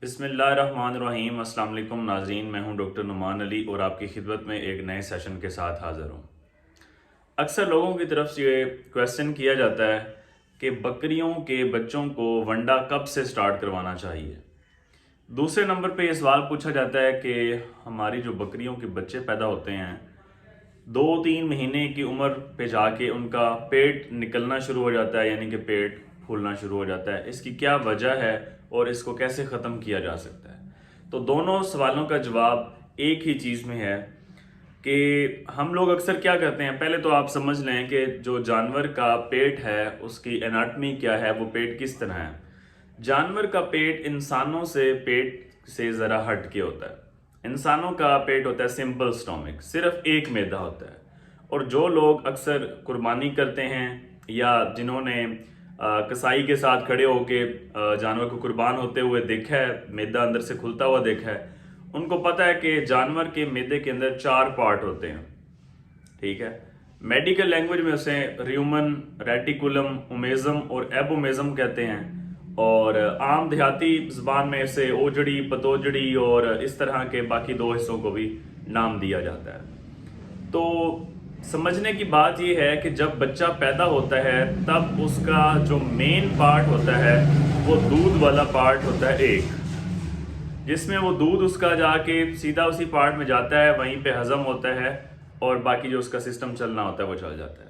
بسم اللہ الرحمن الرحیم۔ السلام علیکم ناظرین، میں ہوں ڈاکٹر نعمان علی اور آپ کی خدمت میں ایک نئے سیشن کے ساتھ حاضر ہوں۔ اکثر لوگوں کی طرف سے یہ کویسچن کیا جاتا ہے کہ بکریوں کے بچوں کو ونڈا کب سے سٹارٹ کروانا چاہیے۔ دوسرے نمبر پہ یہ سوال پوچھا جاتا ہے کہ ہماری جو بکریوں کے بچے پیدا ہوتے ہیں 2-3 مہینے کی عمر پہ جا کے ان کا پیٹ نکلنا شروع ہو جاتا ہے، یعنی کہ پیٹ پھولنا شروع ہو جاتا ہے۔ اس کی کیا وجہ ہے اور اس کو کیسے ختم کیا جا سکتا ہے؟ تو دونوں سوالوں کا جواب ایک ہی چیز میں ہے کہ ہم لوگ اکثر کیا کرتے ہیں، پہلے تو آپ سمجھ لیں کہ جو جانور کا پیٹ ہے اس کی اناٹمی کیا ہے، وہ پیٹ کس طرح ہے۔ جانور کا پیٹ انسانوں سے پیٹ سے ذرا ہٹ کے ہوتا ہے۔ انسانوں کا پیٹ ہوتا ہے سمپل سٹومک، صرف ایک معدہ ہوتا ہے، اور جو لوگ اکثر قربانی کرتے ہیں یا جنہوں نے کسائی کے ساتھ کھڑے ہو کے جانور کو قربان ہوتے ہوئے دیکھا ہے، معدہ اندر سے کھلتا ہوا دیکھا ہے، ان کو پتہ ہے کہ جانور کے معدے کے اندر 4 پارٹ ہوتے ہیں، ٹھیک ہے۔ میڈیکل لینگویج میں اسے ریومن، ریٹیکولم، اومیزم اور ایبومیزم کہتے ہیں، اور عام دیہاتی زبان میں اسے اوجڑی، پتوجڑی اور اس طرح کے باقی 2 حصوں کو بھی نام دیا جاتا ہے۔ تو سمجھنے کی بات یہ ہے کہ جب بچہ پیدا ہوتا ہے تب اس کا جو مین پارٹ ہوتا ہے وہ دودھ والا پارٹ ہوتا ہے ایک، جس میں وہ دودھ اس کا جا کے سیدھا اسی پارٹ میں جاتا ہے، وہیں پہ ہضم ہوتا ہے اور باقی جو اس کا سسٹم چلنا ہوتا ہے وہ چل جاتا ہے۔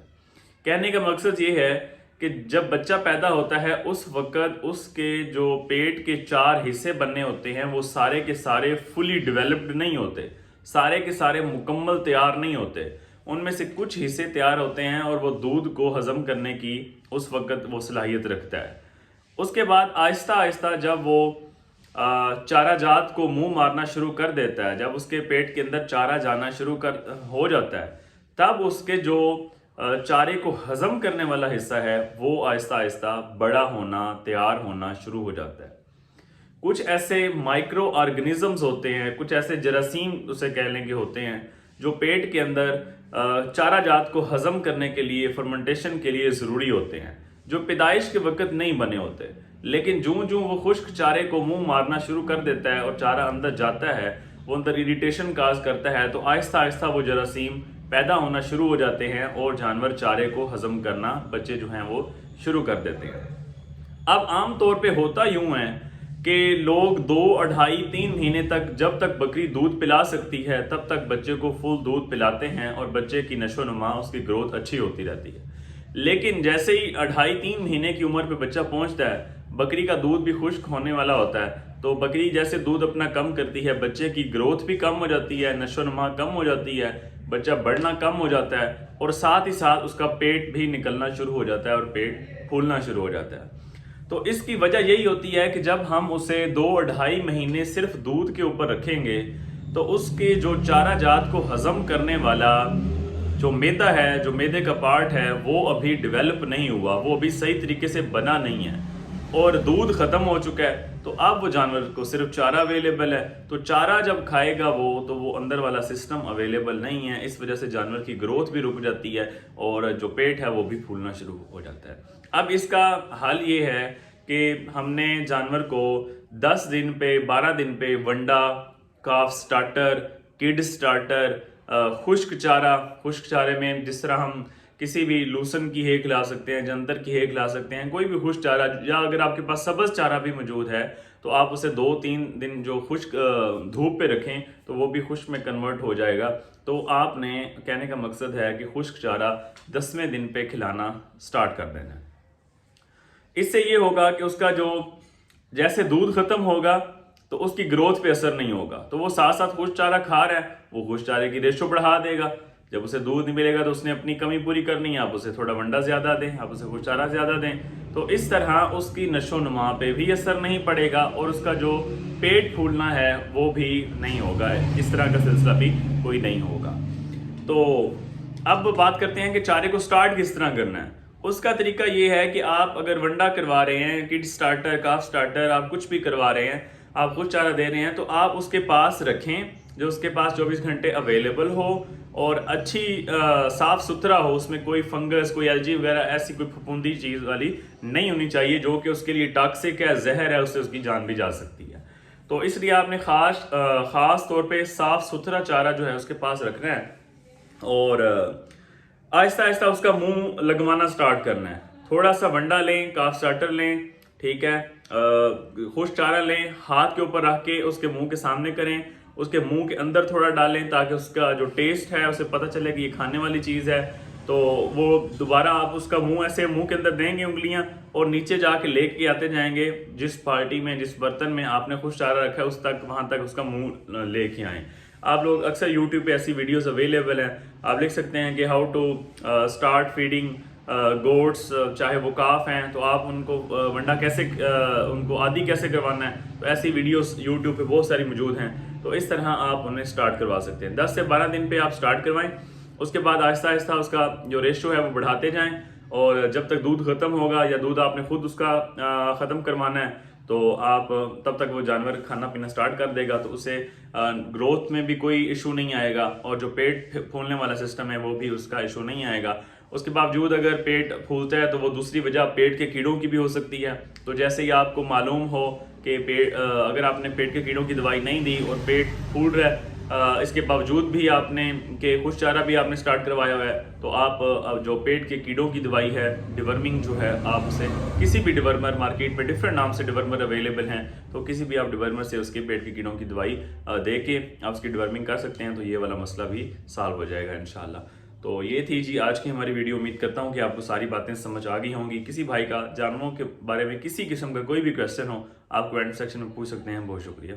کہنے کا مقصد یہ ہے کہ جب بچہ پیدا ہوتا ہے اس وقت اس کے جو پیٹ کے 4 حصے بننے ہوتے ہیں وہ سارے کے سارے فلی ڈیولپڈ نہیں ہوتے، سارے کے سارے مکمل تیار نہیں ہوتے۔ ان میں سے کچھ حصے تیار ہوتے ہیں اور وہ دودھ کو ہضم کرنے کی اس وقت وہ صلاحیت رکھتا ہے۔ اس کے بعد آہستہ آہستہ جب وہ چارہ جات کو منہ مارنا شروع کر دیتا ہے، جب اس کے پیٹ کے اندر چارہ جانا شروع ہو جاتا ہے، تب اس کے جو چارے کو ہضم کرنے والا حصہ ہے وہ آہستہ آہستہ بڑا ہونا، تیار ہونا شروع ہو جاتا ہے۔ کچھ ایسے مائکرو آرگنزمز ہوتے ہیں، کچھ ایسے جراثیم اسے کہہ لیں گے ہوتے ہیں، جو پیٹ کے اندر چارہ جات کو ہضم کرنے کے لیے، فرمنٹیشن کے لیے ضروری ہوتے ہیں، جو پیدائش کے وقت نہیں بنے ہوتے، لیکن جوں وہ خشک چارے کو منہ مارنا شروع کر دیتا ہے اور چارہ اندر جاتا ہے، وہ اندر اریٹیشن کاز کرتا ہے، تو آہستہ آہستہ وہ جراثیم پیدا ہونا شروع ہو جاتے ہیں اور جانور چارے کو ہضم کرنا، بچے جو ہیں وہ شروع کر دیتے ہیں۔ اب عام طور پہ ہوتا یوں ہے کہ لوگ 2، 2.5، 3 مہینے تک، جب تک بکری دودھ پلا سکتی ہے تب تک بچے کو فل دودھ پلاتے ہیں اور بچے کی نشو و نما، اس کی گروتھ اچھی ہوتی رہتی ہے۔ لیکن جیسے ہی 2.5-3 مہینے کی عمر پہ بچہ پہنچتا ہے، بکری کا دودھ بھی خشک ہونے والا ہوتا ہے، تو بکری جیسے دودھ اپنا کم کرتی ہے، بچے کی گروتھ بھی کم ہو جاتی ہے، نشو و نما کم ہو جاتی ہے، بچہ بڑھنا کم ہو جاتا ہے، اور ساتھ ہی ساتھ اس کا پیٹ بھی نکلنا شروع ہو جاتا ہے اور پیٹ پھولنا شروع ہو جاتا ہے۔ تو اس کی وجہ یہی ہوتی ہے کہ جب ہم اسے 2-2.5 مہینے صرف دودھ کے اوپر رکھیں گے تو اس کے جو چارہ جات کو ہضم کرنے والا جو معدہ ہے، جو معدے کا پارٹ ہے، وہ ابھی ڈیولپ نہیں ہوا، وہ ابھی صحیح طریقے سے بنا نہیں ہے، اور دودھ ختم ہو چکا ہے، تو اب وہ جانور کو صرف چارہ اویلیبل ہے، تو چارہ جب کھائے گا تو وہ اندر والا سسٹم اویلیبل نہیں ہے، اس وجہ سے جانور کی گروتھ بھی رک جاتی ہے اور جو پیٹ ہے وہ بھی پھولنا شروع ہو جاتا ہے۔ اب اس کا حل یہ ہے کہ ہم نے جانور کو 10 دن پہ، 12 دن پہ ونڈا، کاف سٹارٹر، کڈ سٹارٹر، خشک چارے میں جس طرح ہم کسی بھی لوسن کی ہے کھلا سکتے ہیں، جنتر کی ہے کھلا سکتے ہیں، کوئی بھی خشک چارہ، یا اگر آپ کے پاس سبز چارہ بھی موجود ہے تو آپ اسے 2-3 دن جو خشک دھوپ پہ رکھیں تو وہ بھی خشک میں کنورٹ ہو جائے گا۔ تو آپ نے کہنے کا مقصد ہے کہ خشک چارہ 10ویں دن پہ کھلانا سٹارٹ کر دینا ہے۔ اس سے یہ ہوگا کہ اس کا جو جیسے دودھ ختم ہوگا تو اس کی گروتھ پہ اثر نہیں ہوگا، تو وہ ساتھ ساتھ خشک چارہ کھا رہا ہے، وہ خشک چارے کی ریشو بڑھا دے گا۔ جب اسے دودھ نہیں ملے گا تو اس نے اپنی کمی پوری کرنی ہے، آپ اسے تھوڑا ونڈا زیادہ دیں، آپ اسے خشک چارہ زیادہ دیں، تو اس طرح اس کی نشو و نما پہ بھی اثر نہیں پڑے گا اور اس کا جو پیٹ پھولنا ہے وہ بھی نہیں ہوگا، اس طرح کا سلسلہ بھی کوئی نہیں ہوگا۔ تو اب بات کرتے ہیں کہ چارے کو سٹارٹ کس طرح کرنا ہے۔ اس کا طریقہ یہ ہے کہ آپ اگر ونڈا کروا رہے ہیں، کڈ سٹارٹر، کاف سٹارٹر، آپ کچھ بھی کروا رہے ہیں، آپ خود چارہ دے رہے ہیں، تو آپ اس کے پاس رکھیں جو اس کے پاس 24 گھنٹے اویلیبل ہو اور اچھی صاف ستھرا ہو، اس میں کوئی فنگس، کوئی الجی وغیرہ ایسی کوئی پھپھوندی چیز والی نہیں ہونی چاہیے جو کہ اس کے لیے ٹاکسک ہے، زہر ہے، اس سے اس کی جان بھی جا سکتی ہے۔ تو اس لیے آپ نے خاص طور پہ صاف ستھرا چارہ جو ہے اس کے پاس رکھنا ہے اور آہستہ آہستہ اس کا منہ لگوانا سٹارٹ کرنا ہے. تھوڑا سا ونڈا لیں, کاف سٹارٹر لیں, ٹھیک ہے, خشک چارہ لیں, ہاتھ کے اوپر رکھ کے اس کے منہ کے سامنے کریں, اس کے منہ کے اندر تھوڑا ڈالیں تاکہ اس کا جو ٹیسٹ ہے اسے پتہ چلے کہ یہ کھانے والی چیز ہے. تو وہ دوبارہ آپ اس کا منہ ایسے منہ کے اندر دیں گے انگلیاں اور نیچے جا کے لے کے آتے جائیں گے, جس پارٹی میں جس برتن میں آپ نے خشک چارہ رکھا ہے اس تک, وہاں تک اس کا منہ لے کے آئیں. آپ لوگ اکثر یوٹیوب پہ ایسی ویڈیوز اویلیبل ہیں, آپ لکھ سکتے ہیں کہ how to start feeding goats, چاہے وہ کاف ہیں تو آپ ان کو ونڈا کیسے ان کو عادی کیسے کروانا ہے, تو ایسی ویڈیوز یوٹیوب پہ بہت ساری موجود ہیں. تو اس طرح آپ انہیں سٹارٹ کروا سکتے ہیں. 10 سے 12 دن پہ آپ سٹارٹ کروائیں, اس کے بعد آہستہ آہستہ اس کا جو ریشو ہے وہ بڑھاتے جائیں, اور جب تک دودھ ختم ہوگا یا دودھ آپ نے خود اس کا ختم کروانا ہے تو آپ تب تک وہ جانور کھانا پینا سٹارٹ کر دے گا, تو اسے گروتھ میں بھی کوئی ایشو نہیں آئے گا, اور جو پیٹ پھولنے والا سسٹم ہے وہ بھی اس کا ایشو نہیں آئے گا. اس کے باوجود اگر پیٹ پھولتا ہے تو وہ دوسری وجہ پیٹ کے کیڑوں کی بھی ہو سکتی ہے. تو جیسے ہی آپ کو معلوم ہو کہ اگر آپ نے پیٹ کے کیڑوں کی دوائی نہیں دی اور پیٹ پھول رہا ہے, اس کے باوجود بھی آپ نے کہ خشک چارہ بھی آپ نے سٹارٹ کروایا ہوا ہے, تو آپ جو پیٹ کے کیڑوں کی دوائی ہے ڈیورمنگ جو ہے, آپ اسے کسی بھی ڈیورمر, مارکیٹ میں ڈفرینٹ نام سے ڈیورمر اویلیبل ہیں, تو کسی بھی آپ ڈیورمر سے اس کے پیٹ کے کیڑوں کی دوائی دے کے آپ اس کی ڈیورمنگ کر سکتے ہیں. تو یہ والا مسئلہ بھی سالو ہو جائے گا انشاءاللہ. تو یہ تھی جی آج کی ہماری ویڈیو. امید کرتا ہوں کہ آپ کو ساری باتیں سمجھ آ گئی ہوں گی. کسی بھائی کا جانوروں کے بارے میں کسی قسم کا کوئی بھی کویسچن ہو آپ کمنٹ سیکشن میں پوچھ سکتے ہیں. بہت شکریہ.